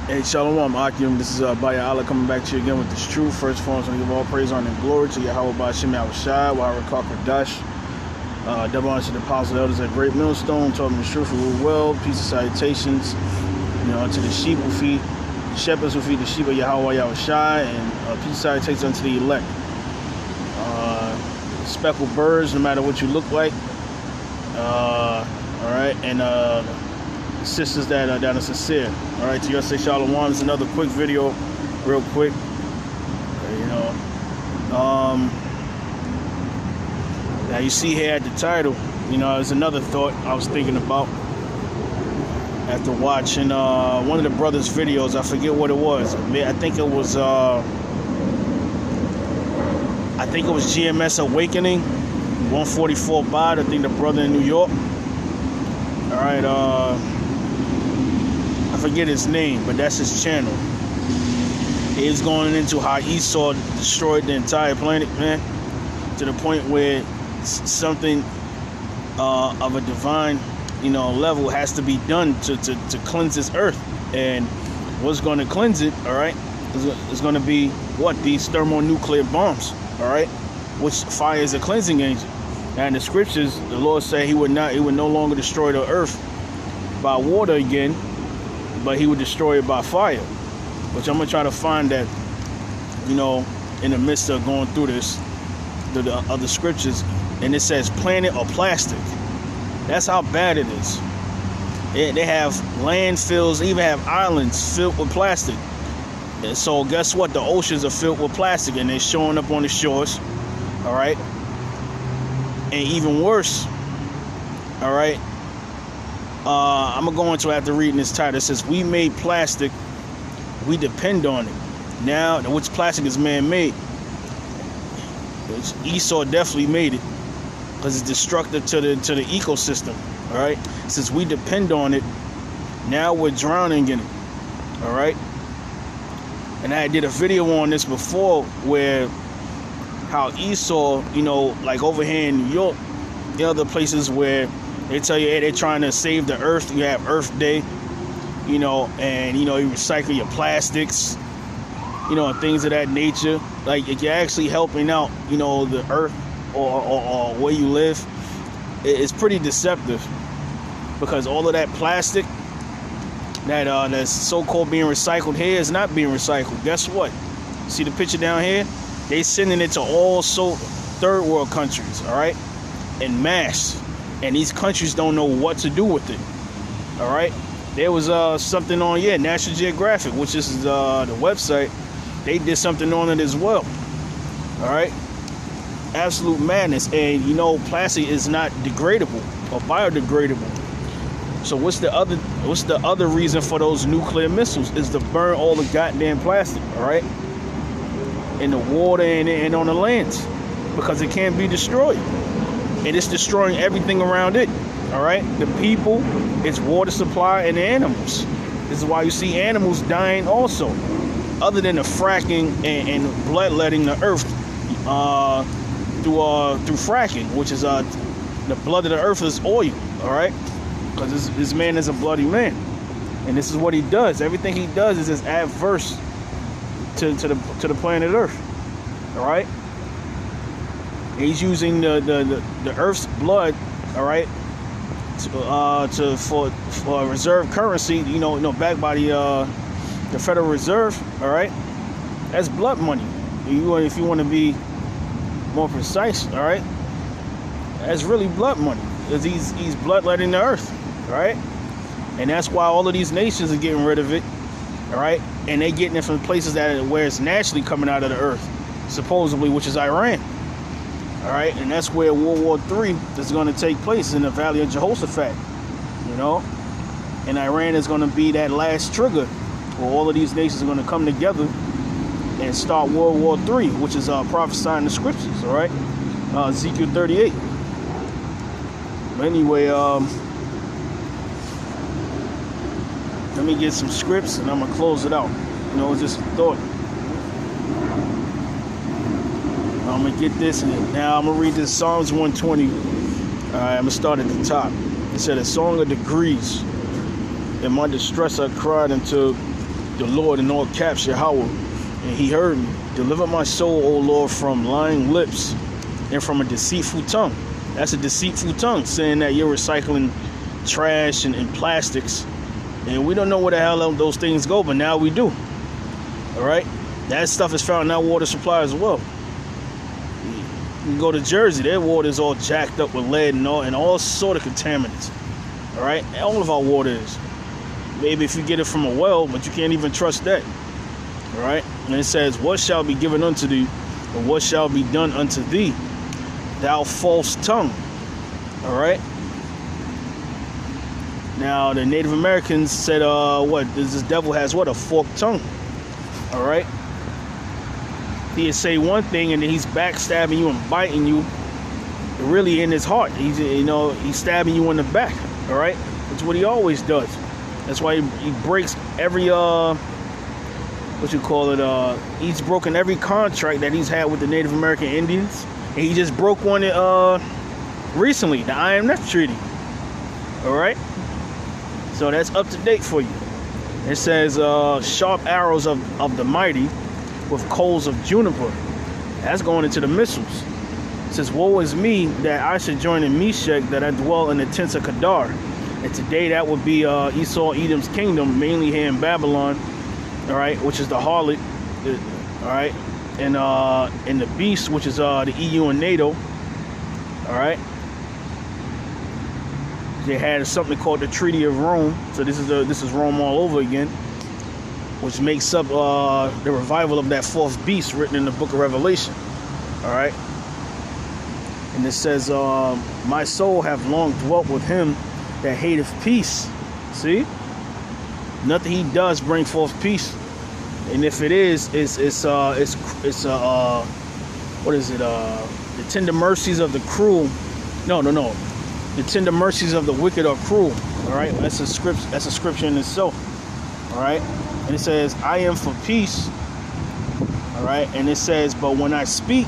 Hey, Shalom, Akim. This is YAHAWAH coming back to you again with this truth. First and foremost, I want to give all praise, honor, and glory to YAHAWAH, BAHASHAM, YAHAWASHI. Double honor to the apostles, elders at Great Millstone, taught me the truth, rule well. Peace and salutations, to the sheep who feed, the shepherds who feed the sheep of YAHAWAH, YAHAWASHI, and peace and salutations unto the elect. Speckled birds, no matter what you look like. All right, and sisters that are sincere. All right, to you say Shalom. It's another quick video, real quick. Now you see here at the title, there's another thought I was thinking about after watching one of the brothers' videos. I forget what it was. I think it was GMS Awakening 144 Bod. I think the brother in New York. All right, I forget his name, but that's his channel. He's going into how Esau destroyed the entire planet, man, to the point where something of a divine, level has to be done to cleanse this earth. And what's going to cleanse it, all right, is going to be what? These thermonuclear bombs, all right, which fire is a cleansing agent. And in the scriptures, the Lord said he would no longer destroy the earth by water again, but he would destroy it by fire. Which I'm gonna try to find that, in the midst of going through this, the other scriptures, and it says planet or plastic. That's how bad it is. They have landfills, even have islands filled with plastic. And so guess what? The oceans are filled with plastic, and they're showing up on the shores. All right. And even worse, all right, I'm going to go into after reading this title. It says, we made plastic, we depend on it. Now, which plastic is man-made? Esau definitely made it because it's destructive to the ecosystem, all right? Since we depend on it, now we're drowning in it, all right? And I did a video on this before where how Esau, like over here in New York, the other places where they tell you, hey, they're trying to save the earth. You have Earth Day, and, you recycle your plastics, and things of that nature. Like, if you're actually helping out, the earth or where you live, it's pretty deceptive because all of that plastic that's so-called being recycled here is not being recycled. Guess what? See the picture down here? They sending it to all third world countries, all right, en masse, and these countries don't know what to do with it. All right, there was something on National Geographic, which is the website. They did something on it as well. All right, absolute madness. And plastic is not degradable or biodegradable. So what's the other reason for those nuclear missiles? Is to burn all the goddamn plastic, all right, in the water and on the lands, because it can't be destroyed, and it's destroying everything around it. All right, the people, its water supply, and the animals. This is why you see animals dying also, other than the fracking and bloodletting the earth through fracking, which is the blood of the earth is oil. All right, because this man is a bloody man, and this is what he does. Everything he does is adverse to the planet Earth. All right, he's using the Earth's blood, all right, for reserve currency. Backed by the Federal Reserve. All right, that's blood money. If you want to be more precise, all right, that's really blood money. Because he's bloodletting the Earth, all right, and that's why all of these nations are getting rid of it. All right, and they getting it from places where it's naturally coming out of the earth, supposedly, which is Iran. All right, and that's where World War III is going to take place, in the Valley of Jehoshaphat. And Iran is going to be that last trigger where all of these nations are going to come together and start World War III, which is prophesied in the scriptures. All right, Ezekiel 38. But anyway, let me get some scripts and I'm gonna close it out. It's just a thought. I'm gonna get this, and now I'm gonna read this Psalms 120. All right, I'm gonna start at the top. It said, "A song of degrees. In my distress I cried unto the Lord in all caps, Yahawah, and he heard me. Deliver my soul, O Lord, from lying lips and from a deceitful tongue. That's a deceitful tongue, saying that you're recycling trash and plastics. And we don't know where the hell those things go, but now we do. All right? That stuff is found in our water supply as well. You go to Jersey, their water is all jacked up with lead and all sort of contaminants. All right? All of our water is. Maybe if you get it from a well, but you can't even trust that. All right? And it says, what shall be given unto thee, or what shall be done unto thee, thou false tongue? All right? Now, the Native Americans said, this devil has what? A forked tongue. All right? He'd say one thing, and then he's backstabbing you and biting you really in his heart. He's stabbing you in the back. All right? That's what he always does. That's why he breaks every, he's broken every contract that he's had with the Native American Indians. And he just broke one recently, the IMF Treaty. All right? So that's up to date for you. It says, sharp arrows of the mighty with coals of juniper. That's going into the missiles. It says, woe is me that I should join in Meshach, that I dwell in the tents of Kedar. And today that would be Esau, Edom's kingdom, mainly here in Babylon, all right, which is the harlot, all right, and the beast, which is the EU and NATO, all right. They had something called the Treaty of Rome. So this is Rome all over again, which makes up the revival of that fourth beast written in the book of Revelation. All right. And it says, my soul have long dwelt with him that hateth peace. See? Nothing he does bring forth peace. And if it is, what is it? The tender mercies of the cruel. No. The tender mercies of the wicked are cruel. All right, that's a scripture in itself. All right, and it says, I am for peace. All right, and it says, but when I speak,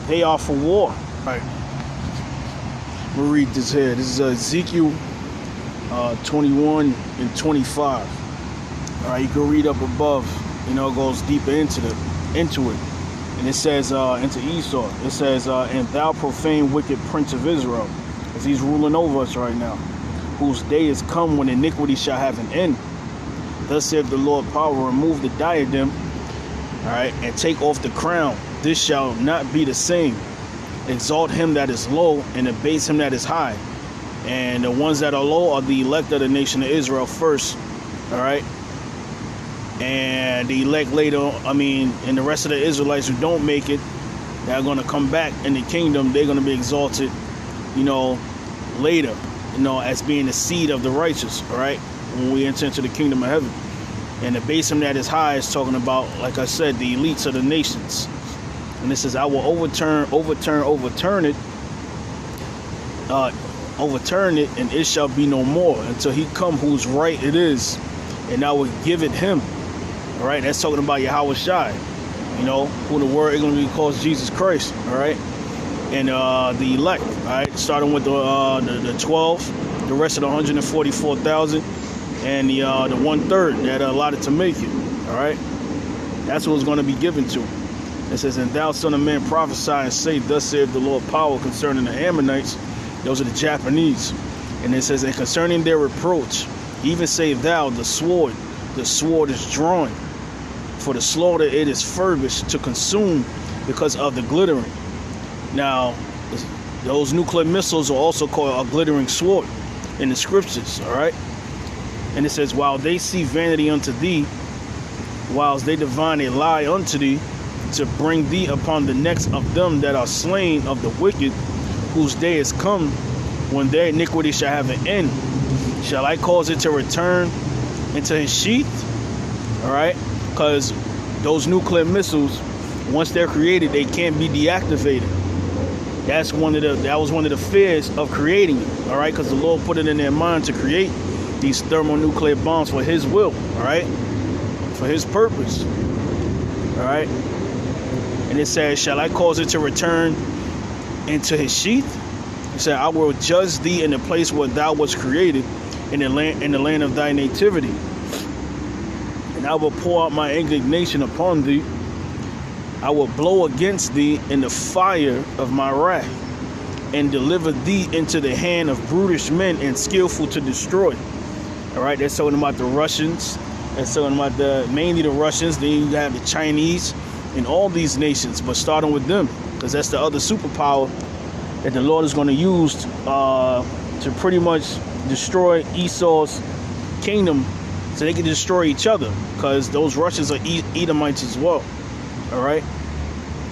they are for war. All right, we'll read this here. This is Ezekiel 21 and 25. All right, you can read up above. It goes deeper into it. And it says, into Esau, it says, and thou profane wicked prince of Israel, as he's ruling over us right now, whose day is come when iniquity shall have an end. Thus saith the Lord power, remove the diadem, all right, and take off the crown. This shall not be the same. Exalt him that is low, and abase him that is high. And the ones that are low are the elect of the nation of Israel first, all right? And the elect later, and the rest of the Israelites who don't make it, that are going to come back in the kingdom, they're going to be exalted, later, as being the seed of the righteous, all right, when we enter into the kingdom of heaven. And the base that is high is talking about, like I said, the elites of the nations. And it says, I will overturn it, and it shall be no more until he come whose right it is, and I will give it him. All right, that's talking about YAHAWASHI, who the word English calls Jesus Christ. All right, and the elect. All right, starting with the 12, the rest of the 144,000, and the 1/3 that are allotted to make it. All right, that's what it's going to be given to. It says, and thou son of man prophesy and say, thus saith the Lord power concerning the Ammonites. Those are the Japanese. And it says, and concerning their reproach, even say thou, the sword is drawn. For the slaughter it is furbished to consume because of the glittering. Now, those nuclear missiles are also called a glittering sword in the scriptures, all right? And it says, while they see vanity unto thee, whilst they divine a lie unto thee, to bring thee upon the necks of them that are slain of the wicked, whose day is come, when their iniquity shall have an end. Shall I cause it to return into his sheath? All right, because those nuclear missiles, once they're created, they can't be deactivated. That was one of the fears of creating it. All right, because the Lord put it in their mind to create these thermonuclear bombs for his will. All right, for his purpose. All right, and it says, shall I cause it to return into his sheath? He said, I will judge thee in the place where thou wast created, in the land of thy nativity. And I will pour out my indignation upon thee. I will blow against thee in the fire of my wrath, and deliver thee into the hand of brutish men and skillful to destroy. All right, that's talking about the Russians. That's talking about mainly the Russians. Then you have the Chinese and all these nations, but starting with them, because that's the other superpower that the Lord is going to use to pretty much destroy Esau's kingdom, so they can destroy each other, because those Russians are Edomites as well. All right,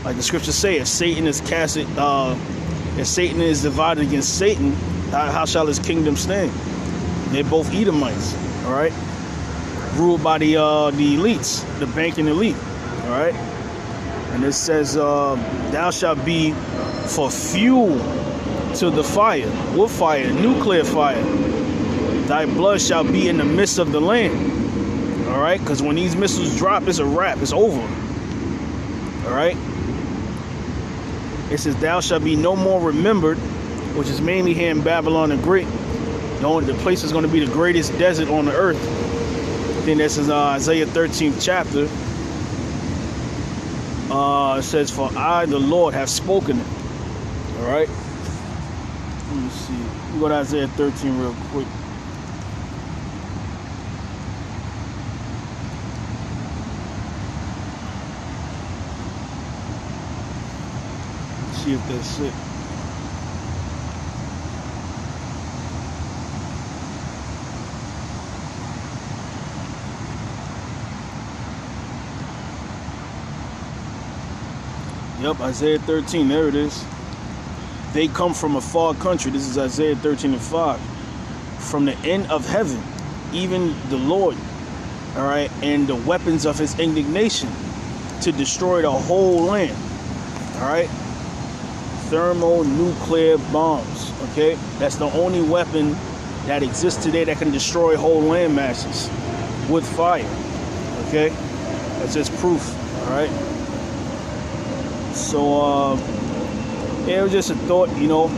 like the scriptures say, if Satan is if Satan is divided against Satan, how shall his kingdom stand? They're both Edomites. All right, ruled by the elites, the banking elite. All right, and it says, "Thou shalt be for fuel to the fire." What fire? Nuclear fire. Thy blood shall be in the midst of the land. All right, because when these missiles drop, it's a wrap. It's over. All right. It says, "Thou shalt be no more remembered," which is mainly here in Babylon the Great. The place is going to be the greatest desert on the earth. I think this is Isaiah 13th chapter. It says, "For I, the Lord, have spoken it." All right. Let me see. We'll go to Isaiah 13 real quick. See if that's it. Yep, Isaiah 13, there it is. "They come from a far country." This is Isaiah 13:5. "From the end of heaven, even the Lord, all right, and the weapons of his indignation, to destroy the whole land." All right, thermonuclear bombs. Okay, that's the only weapon that exists today that can destroy whole land masses with fire. Okay, that's just proof. All right. So it was just a thought, you know.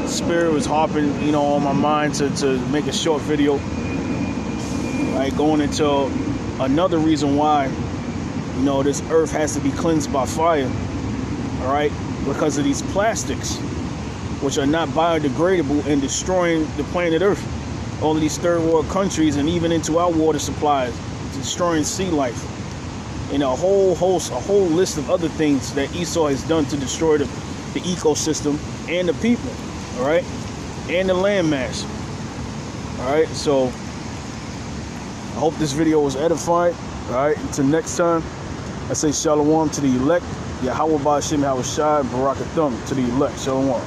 Spirit was harping, you know, on my mind to make a short video. Right, going into another reason why, you know, this earth has to be cleansed by fire. All right, because of these plastics, which are not biodegradable and destroying the planet Earth. All of these third world countries, and even into our water supplies, destroying sea life, and a whole list of other things that Esau has done to destroy the ecosystem and the people. All right, and the land mass. All right, so I hope this video was edifying. All right, until next time, I say shalom to the elect. YAHAWAH, BAHASHAM, YAHAWASHI, Barakathum to the elect. Shalom.